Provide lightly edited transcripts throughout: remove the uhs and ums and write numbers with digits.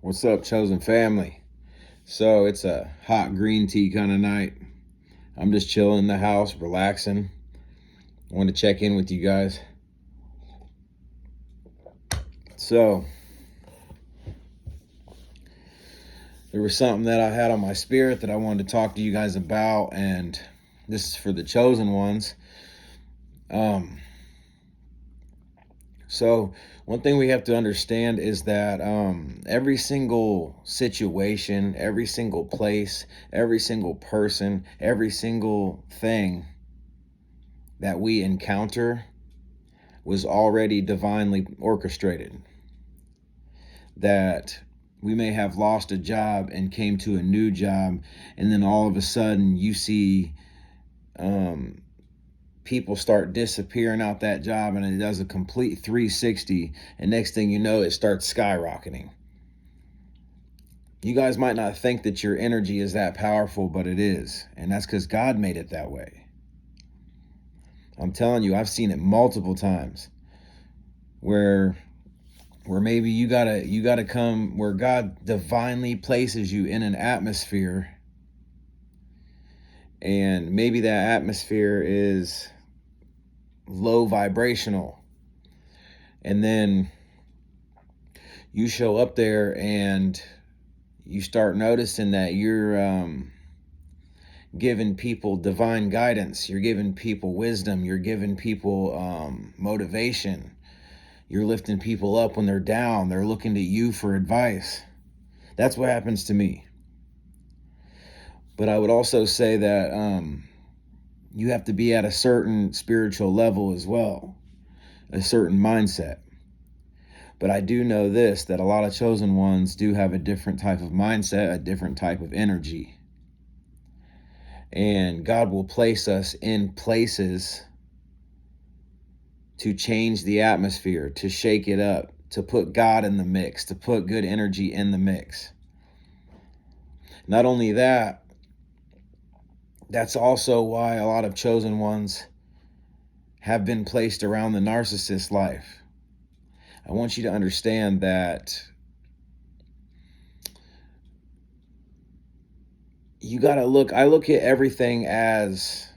What's up, chosen family? So it's a hot green tea kind of night. I'm just chilling in the house, relaxing. I want to check in with you guys. So there was something that I had on my spirit that I wanted to talk to you guys about, and this is for the chosen ones. So one thing we have to understand is that every single situation, every single place, every single person, every single thing that we encounter was already divinely orchestrated. That we may have lost a job and came to a new job, and then all of a sudden you see people start disappearing out that job, and it does a complete 360, and next thing you know, it starts skyrocketing. You guys might not think that your energy is that powerful, but it is, and that's because God made it that way. I'm telling you, I've seen it multiple times where maybe you gotta come where God divinely places you in an atmosphere, and maybe that atmosphere is low vibrational, and then you show up there and you start noticing that you're giving people divine guidance, you're giving people wisdom, you're giving people motivation, you're lifting people up when they're down, they're looking to you for advice. That's what happens to me. But I would also say that you have to be at a certain spiritual level as well, a certain mindset. But I do know this, that a lot of chosen ones do have a different type of mindset, a different type of energy. And God will place us in places to change the atmosphere, to shake it up, to put God in the mix, to put good energy in the mix. Not only that, that's also why a lot of chosen ones have been placed around the narcissist life. I want you to understand that you gotta I look at everything as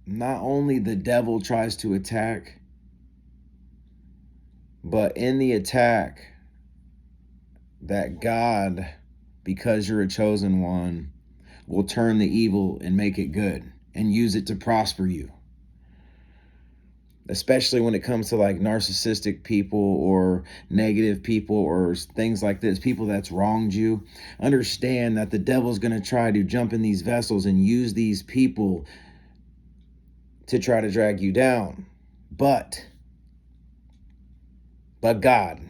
not only the devil tries to attack, but in the attack, that God, because you're a chosen one, will turn the evil and make it good and use it to prosper you. Especially when it comes to like narcissistic people or negative people or things like this, people that's wronged you. Understand that the devil's going to try to jump in these vessels and use these people to try to drag you down. But God's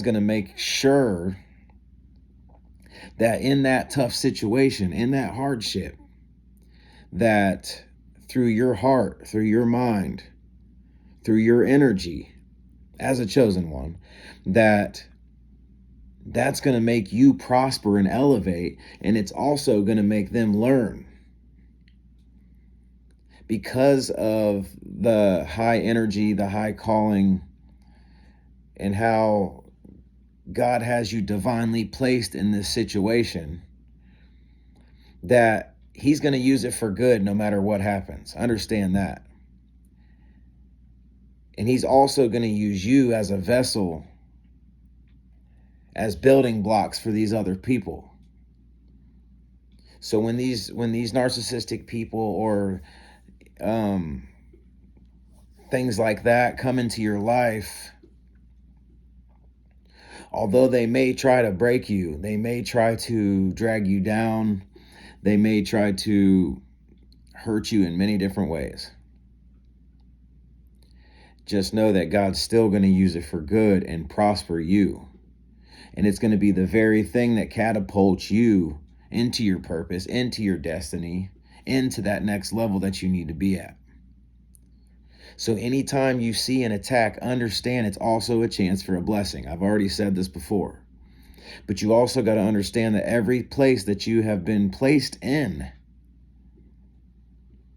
going to make sure that in that tough situation, in that hardship, that through your heart, through your mind, through your energy as a chosen one, that's going to make you prosper and elevate, and it's also going to make them learn. Because of the high energy, the high calling, and how God has you divinely placed in this situation, that He's going to use it for good no matter what happens. Understand that. And He's also going to use you as a vessel, as building blocks for these other people. So when these narcissistic people or things like that come into your life, although they may try to break you, they may try to drag you down, they may try to hurt you in many different ways, just know that God's still going to use it for good and prosper you. And it's going to be the very thing that catapults you into your purpose, into your destiny, into that next level that you need to be at. So anytime you see an attack, understand it's also a chance for a blessing. I've already said this before. But you also got to understand that every place that you have been placed in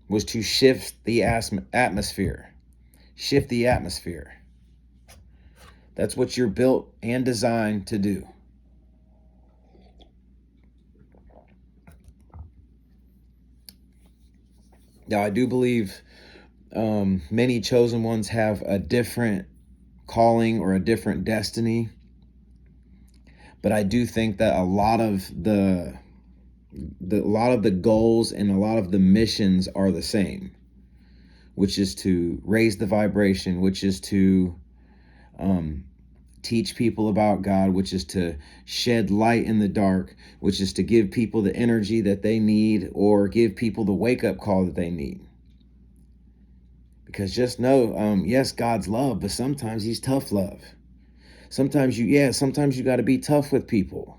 was to shift the atmosphere. Shift the atmosphere. That's what you're built and designed to do. Now, I do believe many chosen ones have a different calling or a different destiny, but I do think that a lot of the goals and a lot of the missions are the same, which is to raise the vibration, which is to teach people about God, which is to shed light in the dark, which is to give people the energy that they need or give people the wake-up call that they need. Because just know, yes, God's love, but sometimes he's tough love. Sometimes you got to be tough with people.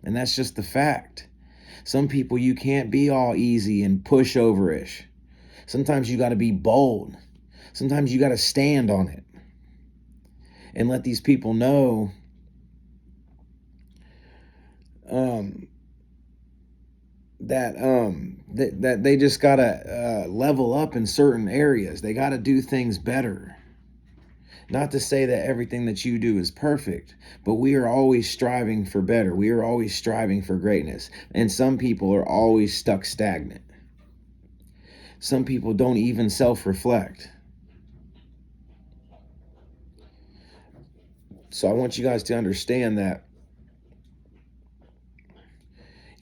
And that's just the fact. Some people you can't be all easy and pushover-ish. Sometimes you got to be bold. Sometimes you got to stand on it and let these people know that they just got to level up in certain areas. They got to do things better. Not to say that everything that you do is perfect, but we are always striving for better. We are always striving for greatness. And some people are always stuck stagnant. Some people don't even self-reflect. So I want you guys to understand that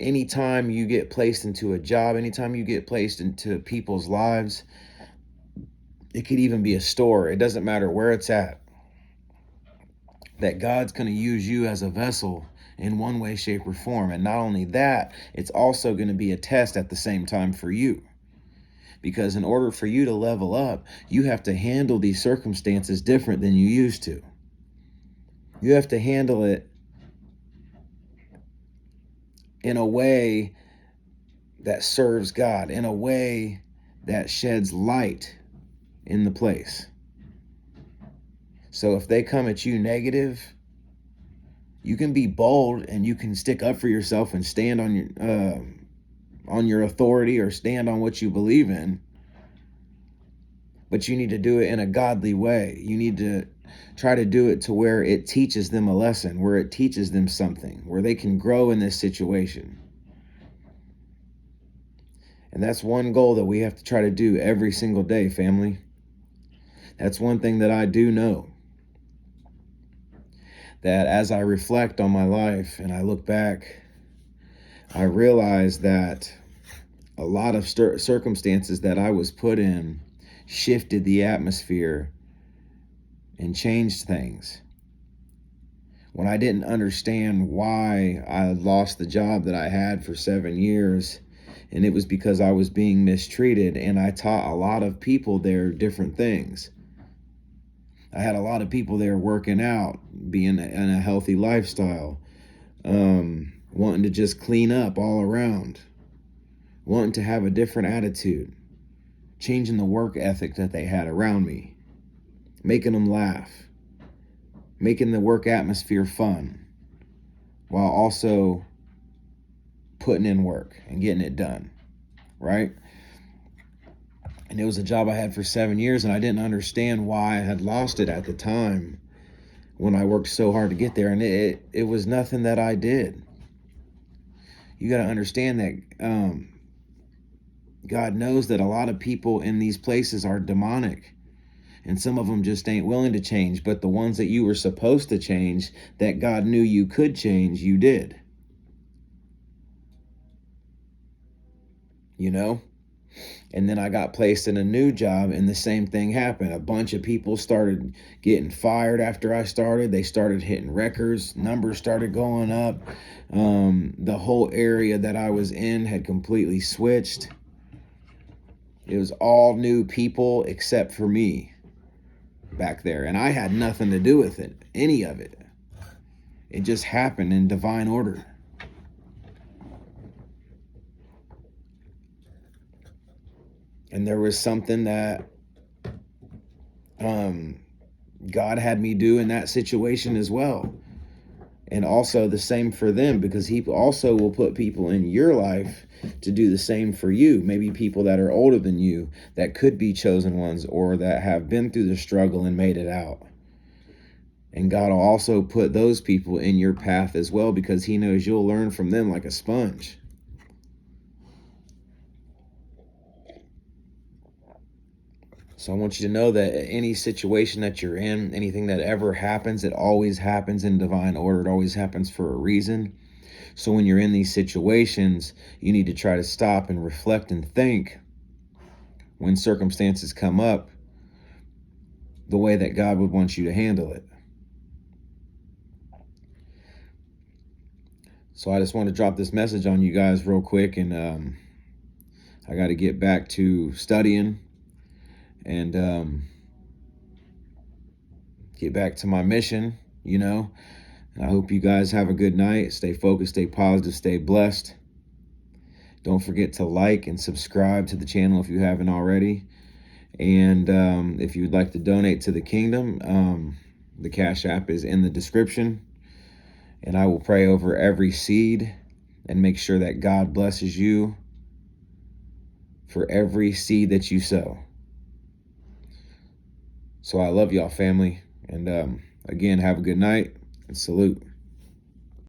anytime you get placed into a job, anytime you get placed into people's lives, it could even be a store. It doesn't matter where it's at. That God's going to use you as a vessel in one way, shape, or form. And not only that, it's also going to be a test at the same time for you. Because in order for you to level up, you have to handle these circumstances different than you used to. You have to handle it in a way that serves God, in a way that sheds light in the place. So if they come at you negative, you can be bold and you can stick up for yourself and stand on your authority or stand on what you believe in. But you need to do it in a godly way. You need to try to do it to where it teaches them a lesson, where it teaches them something, where they can grow in this situation. And that's one goal that we have to try to do every single day, family. That's one thing that I do know. That as I reflect on my life and I look back, I realize that a lot of circumstances that I was put in shifted the atmosphere and changed things. When I didn't understand why I lost the job that I had for 7 years, and it was because I was being mistreated, and I taught a lot of people there different things. I had a lot of people there working out, being in a healthy lifestyle, wanting to just clean up all around, wanting to have a different attitude, changing the work ethic that they had around me, making them laugh, making the work atmosphere fun, while also putting in work and getting it done, right? And it was a job I had for 7 years, and I didn't understand why I had lost it at the time when I worked so hard to get there. And it was nothing that I did. You got to understand that God knows that a lot of people in these places are demonic. And some of them just ain't willing to change. But the ones that you were supposed to change, that God knew you could change, you did. You know? And then I got placed in a new job and the same thing happened. A bunch of people started getting fired after I started. They started hitting records. Numbers started going up. The whole area that I was in had completely switched. It was all new people except for me back there. And I had nothing to do with it, any of it. It just happened in divine order. And there was something that God had me do in that situation as well. And also the same for them, because he also will put people in your life to do the same for you. Maybe people that are older than you that could be chosen ones or that have been through the struggle and made it out. And God will also put those people in your path as well, because he knows you'll learn from them like a sponge. So I want you to know that any situation that you're in, anything that ever happens, it always happens in divine order. It always happens for a reason. So when you're in these situations, you need to try to stop and reflect and think, when circumstances come up, the way that God would want you to handle it. So I just want to drop this message on you guys real quick, and I got to get back to studying and get back to my mission, And I hope you guys have a good night. Stay focused, stay positive, stay blessed. Don't forget to like and subscribe to the channel if you haven't already. And if you'd like to donate to the kingdom, the Cash App is in the description. And I will pray over every seed and make sure that God blesses you for every seed that you sow. So I love y'all, family. And again, have a good night and salute.